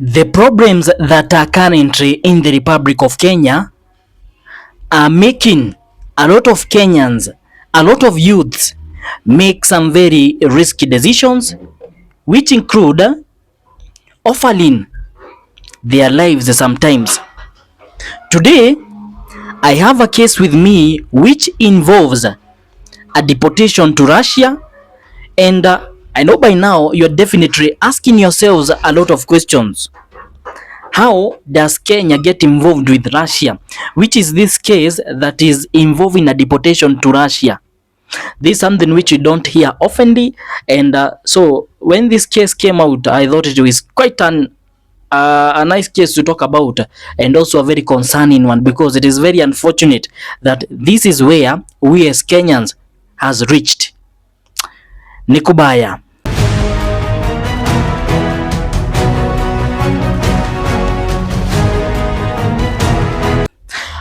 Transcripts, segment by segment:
The problems that are currently in the Republic of Kenya are making a lot of Kenyans, a lot of youths make some very risky decisions, which include offering their lives sometimes. Today, I have a case with me which involves a deportation to Russia, and I know by now you're definitely asking yourselves a lot of questions. How does Kenya get involved with Russia? Which is this case that is involving a deportation to Russia? This is something which you don't hear oftenly, and so when this case came out, I thought it was quite a nice case to talk about, and also a very concerning one, because it is very unfortunate that this is where we as Kenyans has reached. Nikubaya.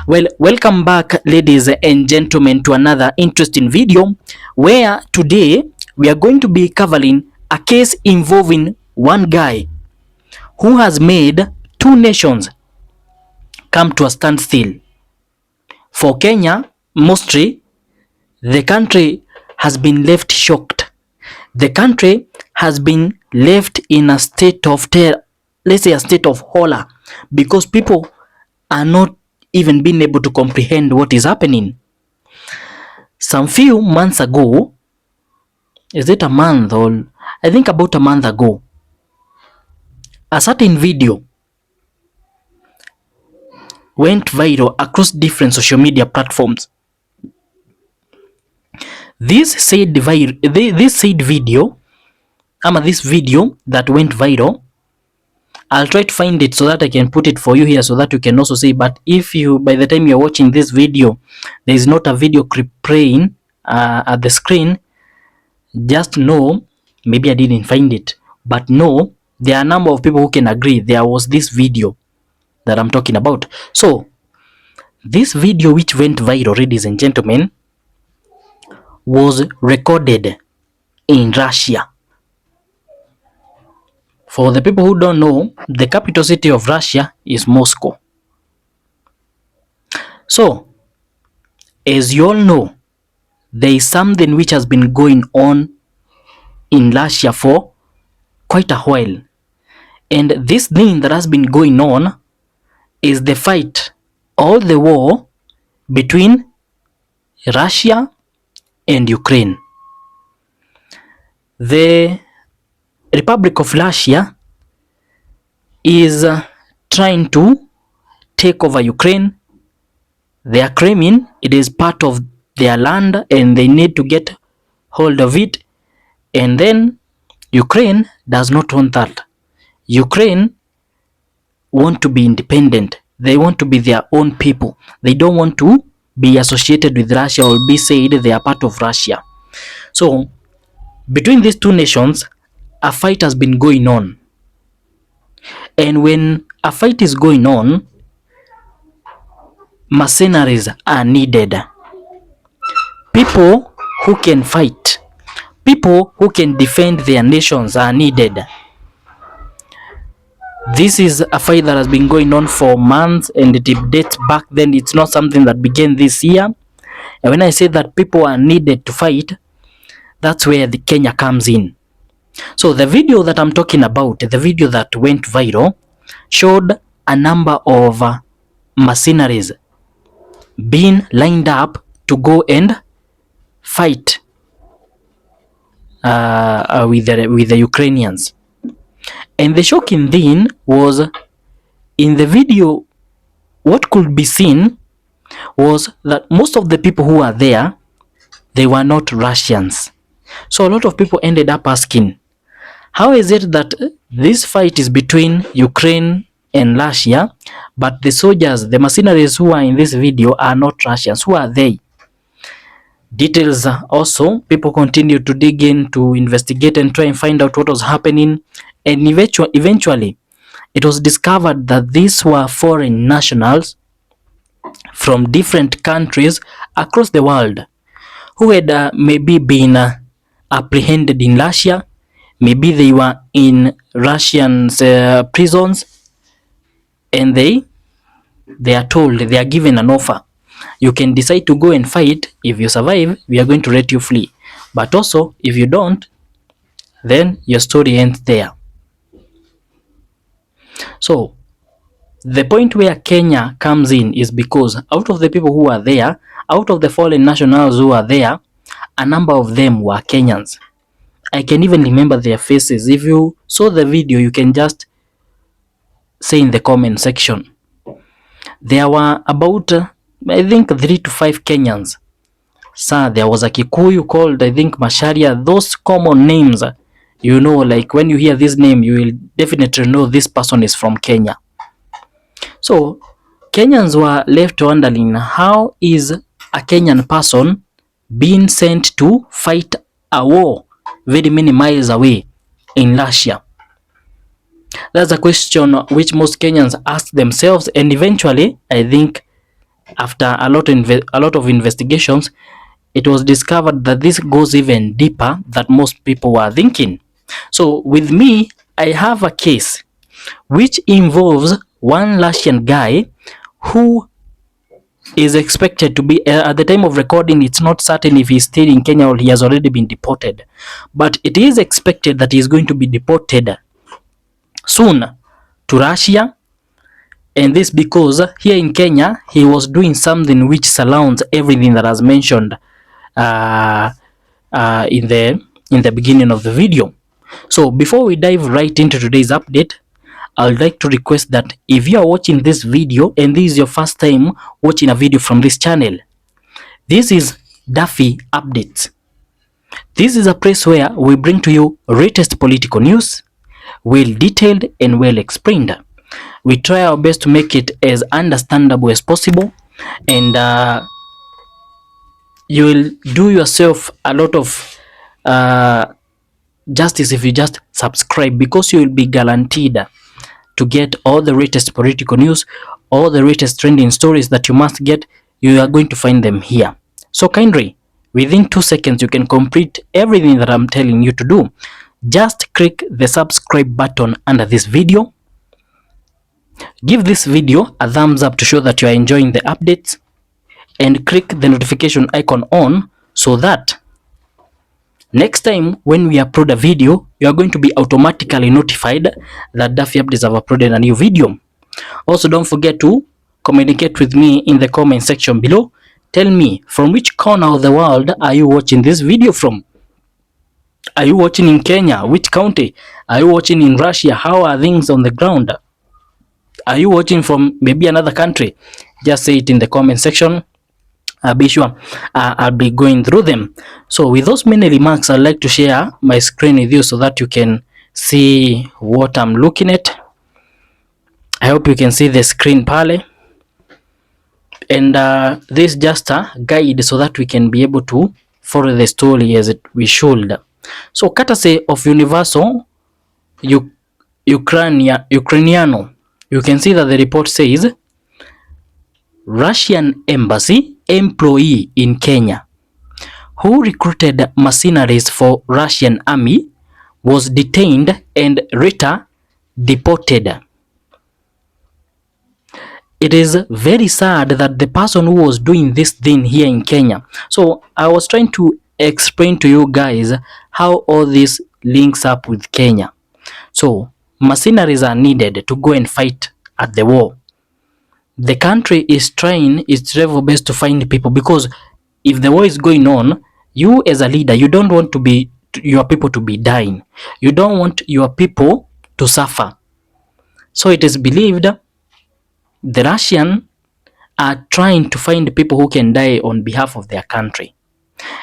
Well, welcome back, ladies and gentlemen, to another interesting video where today we are going to be covering a case involving one guy who has made two nations come to a standstill. For Kenya, mostly, the country has been left shocked. The country has been left in a state of terror, let's say a state of horror, because people are not even being able to comprehend what is happening. Some few months ago, is it a month or I think about a month ago, a certain video went viral across different social media platforms. This said video that went viral, I'll try to find it so that I can put it for you here so that you can also see. But if you, by the time you're watching this video, there is not a video clip playing at the screen, just know, maybe I didn't find it, but no, there are a number of people who can agree there was this video that I'm talking about. So, this video which went viral, ladies and gentlemen, was recorded in Russia. For the people who don't know, the capital city of Russia is Moscow. So, as you all know, there is something which has been going on in Russia for quite a while. And this thing that has been going on is the fight or the war between Russia and Ukraine. The Republic of Russia is trying to take over Ukraine. They are claiming it is part of their land and they need to get hold of it. And then Ukraine does not want that. Ukraine want to be independent. They want to be their own people. They don't want to be associated with Russia or be said they are part of Russia. So between these two nations, a fight has been going on. And when a fight is going on, mercenaries are needed. People who can fight, people who can defend their nations are needed. This is a fight that has been going on for months and it dates back then. It's not something that began this year. And when I say that people are needed to fight, that's where the Kenya comes in. So the video that I'm talking about, the video that went viral, showed a number of mercenaries being lined up to go and fight with the Ukrainians. And the shocking thing was, in the video, what could be seen was that most of the people who are there, they were not Russians. So a lot of people ended up asking, how is it that this fight is between Ukraine and Russia, but the soldiers, the mercenaries who are in this video are not Russians? Who are they? Details also, people continue to dig in, to investigate and try and find out what was happening. And eventually, it was discovered that these were foreign nationals from different countries across the world who had maybe been apprehended in Russia. Maybe they were in Russian prisons, and they are told, they are given an offer. You can decide to go and fight. If you survive, we are going to let you flee. But also, if you don't, then your story ends there. So the point where Kenya comes in is because out of the people who are there, out of the foreign nationals who are there, a number of them were Kenyans. I can even remember their faces. If you saw the video, you can just say in the comment section. There were about, I think, 3 to 5 Kenyans. Sir, there was a Kikuyu called, I think, Masharia. Those common names, you know, like when you hear this name, you will definitely know this person is from Kenya. So Kenyans were left wondering, how is a Kenyan person being sent to fight a war very many miles away in Russia? That's a question which most Kenyans asked themselves, and eventually, I think, after a lot of investigations, it was discovered that this goes even deeper than most people were thinking. So with me, I have a case which involves one Russian guy who is expected to be, at the time of recording, it's not certain if he's still in Kenya or he has already been deported, but it is expected that he is going to be deported soon to Russia. And this because here in Kenya, he was doing something which surrounds everything that has mentioned in the beginning of the video. So before we dive right into today's update, I would like to request that if you are watching this video and this is your first time watching a video from this channel, this is Duffy Updates. This is a place where we bring to you latest political news, well detailed and well explained. We try our best to make it as understandable as possible, and you will do yourself a lot of justice if you just subscribe, because you will be guaranteed to get all the latest political news, all the latest trending stories that you must get. You are going to find them here. So kindly, within 2 seconds, you can complete everything that I'm telling you to do. Just click the subscribe button under this video. Give this video a thumbs up to show that you are enjoying the updates, and click the notification icon on so that next time when we upload a video, you are going to be automatically notified that Duffy Updates have uploaded a new video. Also, don't forget to communicate with me in the comment section below. Tell me, from which corner of the world are you watching this video from? Are you watching in Kenya? Which county? Are you watching in Russia? How are things on the ground? Are you watching from maybe another country? Just say it in the comment section. Be sure I'll be going through them. So with those many remarks, I'd like to share my screen with you so that you can see what I'm looking at. I hope you can see the screen pale. And this is just a guide so that we can be able to follow the story as we should. So courtesy of Universal Ukrainiano, you can see that the report says Russian embassy employee in Kenya who recruited mercenaries for Russian army was detained and later deported. It is very sad that the person who was doing this thing here in Kenya. So I was trying to explain to you guys how all this links up with Kenya. So mercenaries are needed to go and fight at the war. The country is trying its level best to find people, because if the war is going on, you as a leader, you don't want your people to be dying. You don't want your people to suffer. So it is believed the Russians are trying to find people who can die on behalf of their country.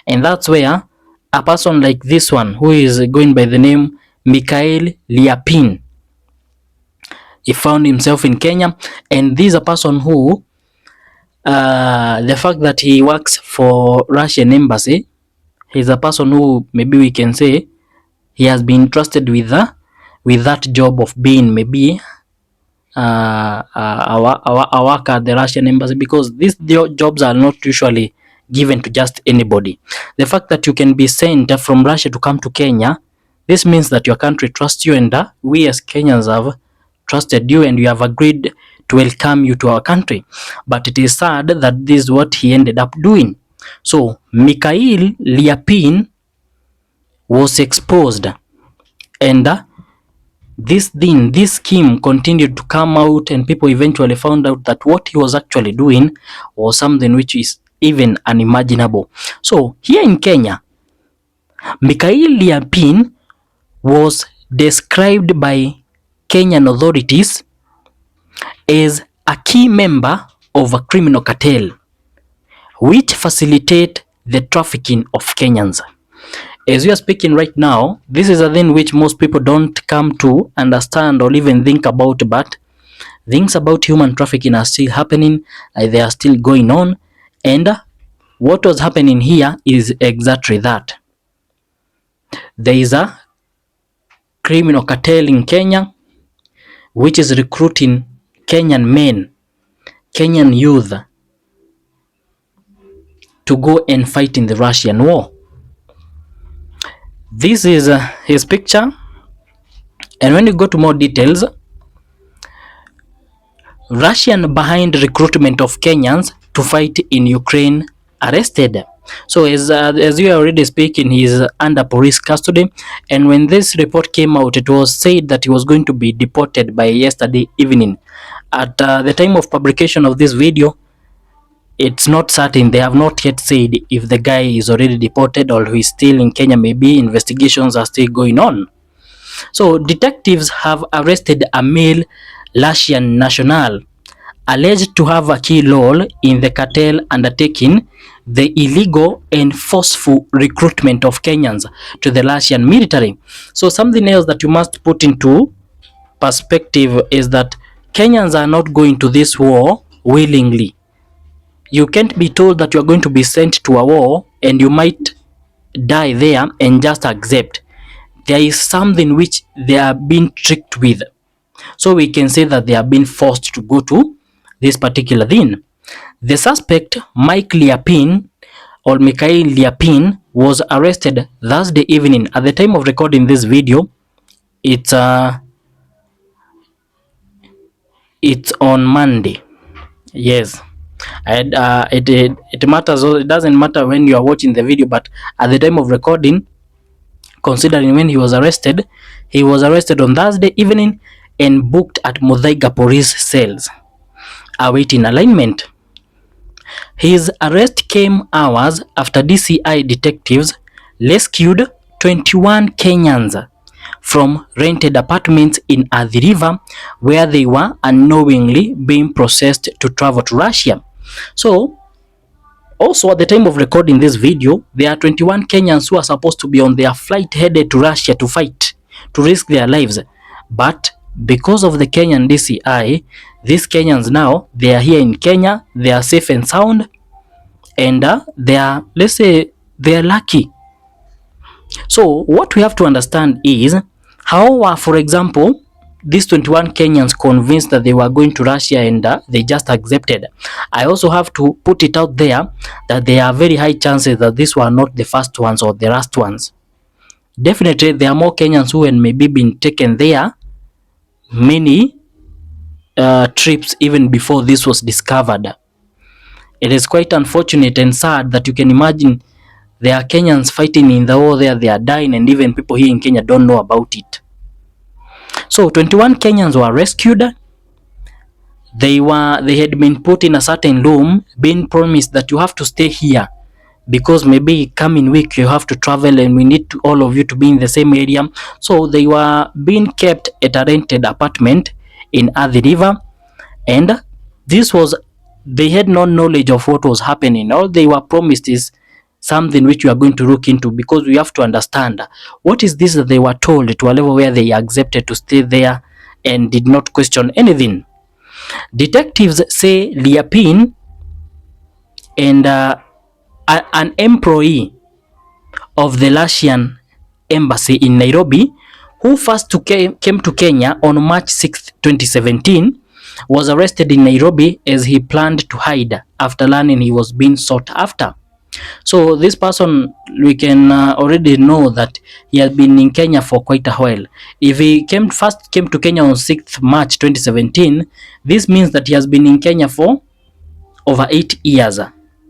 And that's where a person like this one, who is going by the name Mikhail Liapin, he found himself in Kenya. And this is a person who, the fact that he works for Russian embassy, he's a person who maybe we can say he has been trusted with that job of being maybe a worker at the Russian embassy, because these jobs are not usually given to just anybody. The fact that you can be sent from Russia to come to Kenya, This means that your country trusts you, and we as Kenyans have trusted you, and we have agreed to welcome you to our country. But it is sad that this is what he ended up doing. So Mikhail Liapin was exposed, and this scheme continued to come out, and people eventually found out that what he was actually doing was something which is even unimaginable. So here in Kenya, Mikhail Liapin was described by Kenyan authorities as a key member of a criminal cartel which facilitate the trafficking of Kenyans. As we are speaking right now, this is a thing which most people don't come to understand or even think about, but things about human trafficking are still happening, they are still going on, and what was happening here is exactly that. There is a criminal cartel in Kenya which is recruiting Kenyan men, Kenyan youth to go and fight in the Russian war. This is his picture, and when you go to more details, Russian behind recruitment of Kenyans to fight in Ukraine arrested. So as we are already speaking, he is under police custody, and when this report came out, it was said that he was going to be deported by yesterday evening. At the time of publication of this video, it's not certain. They have not yet said if the guy is already deported or he is still in Kenya. Maybe investigations are still going on. So detectives have arrested a male Russian national alleged to have a key role in the cartel undertaking the illegal and forceful recruitment of Kenyans to the Russian military. So something else that you must put into perspective is that Kenyans are not going to this war willingly. You can't be told that you are going to be sent to a war and you might die there and just accept. There is something which they are being tricked with. So we can say that they are being forced to go to this particular thing. The suspect, Mike Liapin or Mikhail Liapin, was arrested Thursday evening. At the time of recording this video, it's on Monday. Yes. And it matters. It doesn't matter when you are watching the video, but at the time of recording, considering when he was arrested on Thursday evening and booked at Muthaiga police cells, awaiting alignment. His arrest came hours after DCI detectives rescued 21 Kenyans from rented apartments in Athi River, where they were unknowingly being processed to travel to Russia. So, also at the time of recording this video, there are 21 Kenyans who are supposed to be on their flight headed to Russia to fight, to risk their lives. But because of the Kenyan DCI, these Kenyans now, they are here in Kenya, they are safe and sound, and they are, let's say, they are lucky. So what we have to understand is how, for example, these 21 Kenyans convinced that they were going to Russia and they just accepted. I also have to put it out there that there are very high chances that these were not the first ones or the last ones. Definitely, there are more Kenyans who had maybe been taken there many trips even before this was discovered. It is quite unfortunate and sad that you can imagine there are Kenyans fighting in the war there, they are dying, and even people here in Kenya don't know about it. So 21 Kenyans were rescued. They had been put in a certain room, being promised that you have to stay here because maybe coming week you have to travel and we need all of you to be in the same area. So they were being kept at a rented apartment in Athi River, and they had no knowledge of what was happening. All they were promised is something which we are going to look into, because we have to understand what is this that they were told to a level where they accepted to stay there and did not question anything. Detectives say Liapin and an employee of the Russian embassy in Nairobi, who first came to Kenya on March 6, 2017, was arrested in Nairobi as he planned to hide after learning he was being sought after. So this person, we can already know that he has been in Kenya for quite a while. If he came to Kenya on 6th March 2017, this means that he has been in Kenya for over 8 years.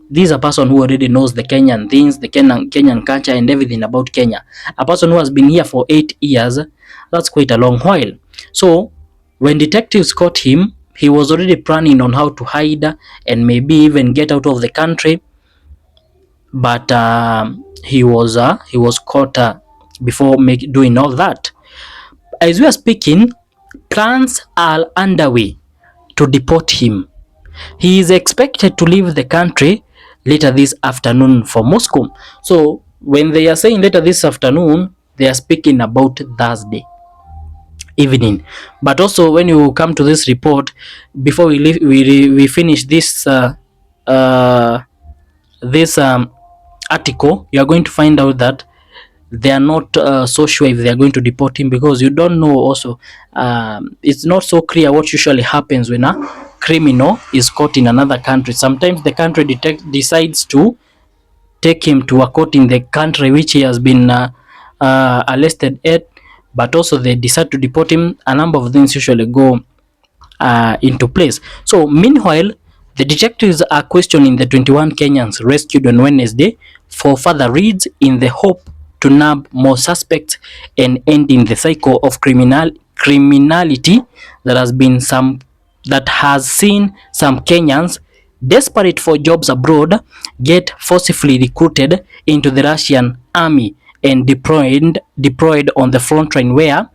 This is a person who already knows the Kenyan things, the Kenyan culture and everything about Kenya. A person who has been here for 8 years, that's quite a long while. So when detectives caught him, he was already planning on how to hide and maybe even get out of the country, but he was caught before doing all that. As we are speaking, plans are underway to deport him. He is expected to leave the country later this afternoon for Moscow. So when they are saying later this afternoon, they are speaking about Thursday evening. But also when you come to this report, before we leave, we finish uh, this article, you are going to find out that they are not so sure if they are going to deport him, because you don't know also, it's not so clear what usually happens when a criminal is caught in another country. Sometimes the country decides to take him to a court in the country which he has been arrested at, but also they decide to deport him. A number of things usually go into place. So meanwhile, the detectives are questioning the 21 Kenyans rescued on Wednesday for further raids in the hope to nab more suspects and ending the cycle of criminality that has seen some Kenyans desperate for jobs abroad get forcibly recruited into the Russian army and deployed on the front line, where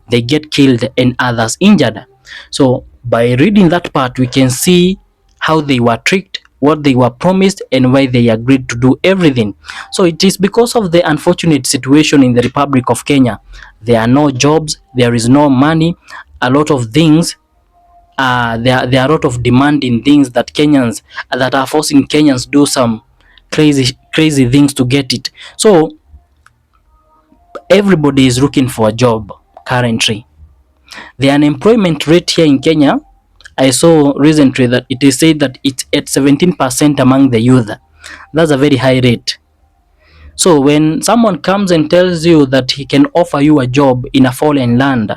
they get killed and others injured. So by reading that part, we can see how they were tricked, what they were promised, and why they agreed to do everything. So it is because of the unfortunate situation in the Republic of Kenya. There are no jobs, there is no money, a lot of things. There are a lot of demanding things that Kenyans that are forcing Kenyans do some crazy things to get it. So everybody is looking for a job currently. The unemployment rate here in Kenya, I saw recently that it is said that it's at 17% among the youth. That's a very high rate. So when someone comes and tells you that he can offer you a job in a foreign land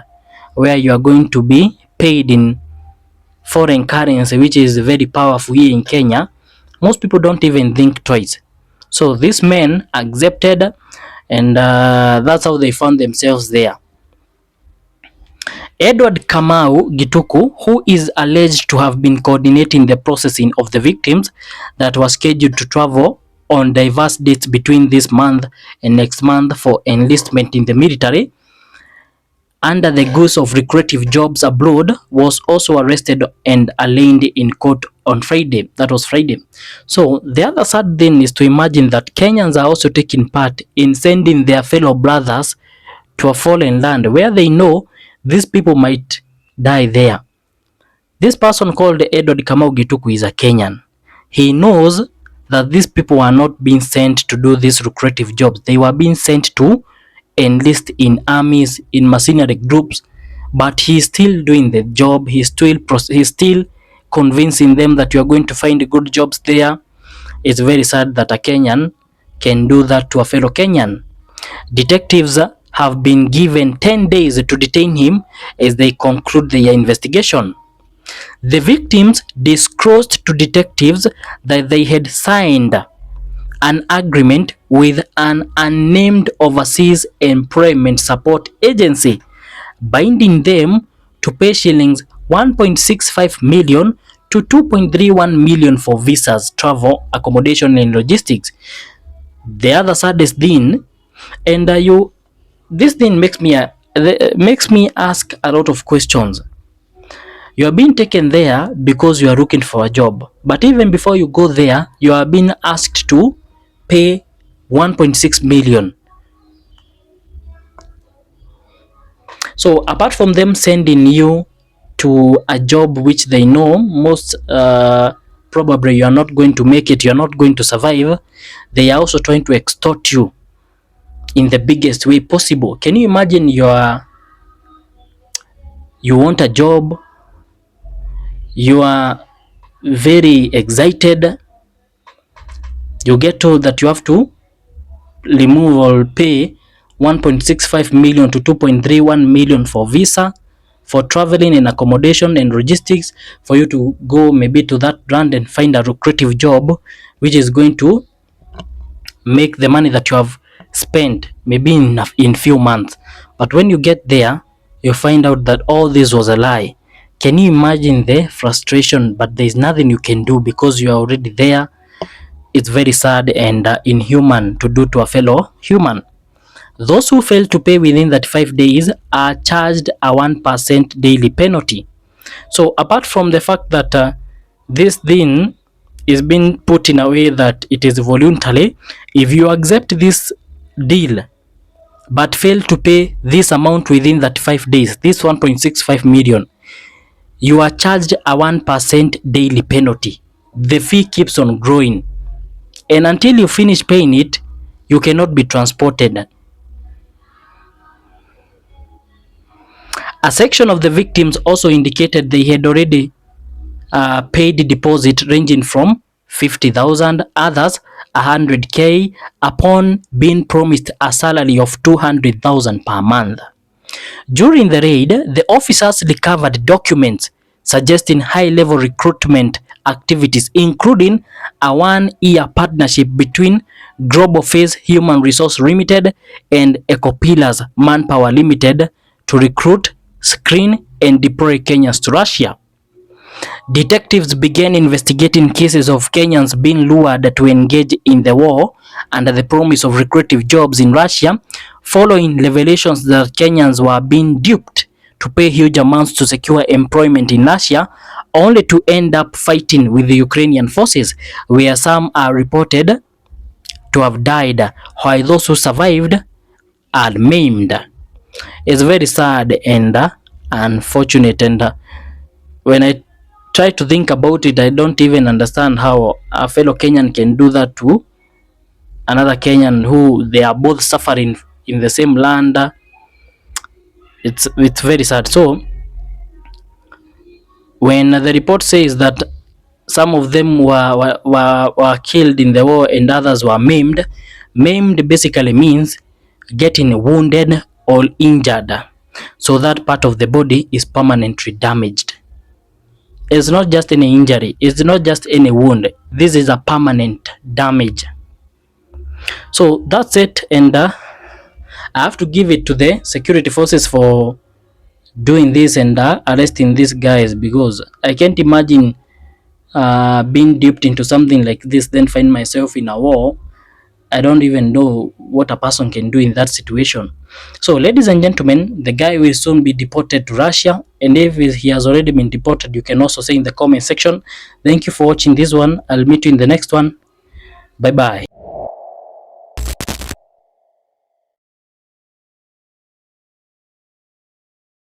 where you are going to be paid in foreign currency, which is very powerful here in Kenya, most people don't even think twice. So these men accepted, and that's how they found themselves there. Edward Kamau Gituku, who is alleged to have been coordinating the processing of the victims that were scheduled to travel on diverse dates between this month and next month for enlistment in the military under the guise of lucrative jobs abroad, was also arrested and arraigned in court on Friday. That was Friday. So the other sad thing is to imagine that Kenyans are also taking part in sending their fellow brothers to a foreign land where they know these people might die there. This person called Edward Kamau Gituku is a Kenyan. He knows that these people are not being sent to do these lucrative jobs. They were being sent to enlist in armies, in mercenary groups, but he's still doing the job. He's still convincing them that you are going to find good jobs there. It's very sad that a Kenyan can do that to a fellow Kenyan. Detectives have been given 10 days to detain him as they conclude their investigation. The victims disclosed to detectives that they had signed an agreement with an unnamed overseas employment support agency, binding them to pay shillings 1.65 million to 2.31 million for visas, travel, accommodation, and logistics. The other saddest thing, and this thing makes me ask a lot of questions. You are being taken there because you are looking for a job, but even before you go there, you are being asked to pay 1.6 million. So apart from them sending you to a job which they know most probably you are not going to make it, you are not going to survive, they are also trying to extort you in the biggest way possible. Can you imagine you want a job, you are very excited, You get told that you have to remove or pay 1.65 million to 2.31 million for visa, for traveling and accommodation and logistics, for you to go maybe to that brand and find a lucrative job which is going to make the money that you have spent maybe in few months. But when you get there, you find out that all this was a lie. Can you imagine the frustration? But there is nothing you can do because you are already there. It's very sad and inhuman to do to a fellow human. Those who fail to pay within that 5 days are charged a 1% daily penalty. So apart from the fact that this thing is being put in a way that it is voluntary, if you accept this deal but fail to pay this amount within that 5 days, this 1.65 million, you are charged a 1% daily penalty. The fee keeps on growing, and until you finish paying it, you cannot be transported. A section of the victims also indicated they had already paid deposit ranging from 50,000, others 100k, upon being promised a salary of 200,000 per month. During the raid, the officers recovered documents suggesting high-level recruitment activities, including a one-year partnership between Global Phase Human Resource Limited and Ecopillars Manpower Limited to recruit, screen, and deploy Kenyans to Russia. Detectives began investigating cases of Kenyans being lured to engage in the war under the promise of lucrative jobs in Russia, following revelations that Kenyans were being duped to pay huge amounts to secure employment in Russia, only to end up fighting with the Ukrainian forces, where some are reported to have died, while those who survived are maimed. It's very sad and unfortunate, and when I try to think about it, I don't even understand how a fellow Kenyan can do that to another Kenyan who they are both suffering in the same land. It's very sad. So when the report says that some of them were killed in the war and others were maimed, maimed basically means getting wounded or injured. So that part of the body is permanently damaged. It's not just any injury, it's not just any wound. This is a permanent damage. So that's it, and I have to give it to the security forces for doing this and arresting these guys, because I can't imagine being duped into something like this, then find myself in a war. I don't even know what a person can do in that situation. So ladies and gentlemen, the guy will soon be deported to Russia, and if he has already been deported, you can also say in the comment section. Thank you for watching this one. I'll meet you in the next one. Bye bye.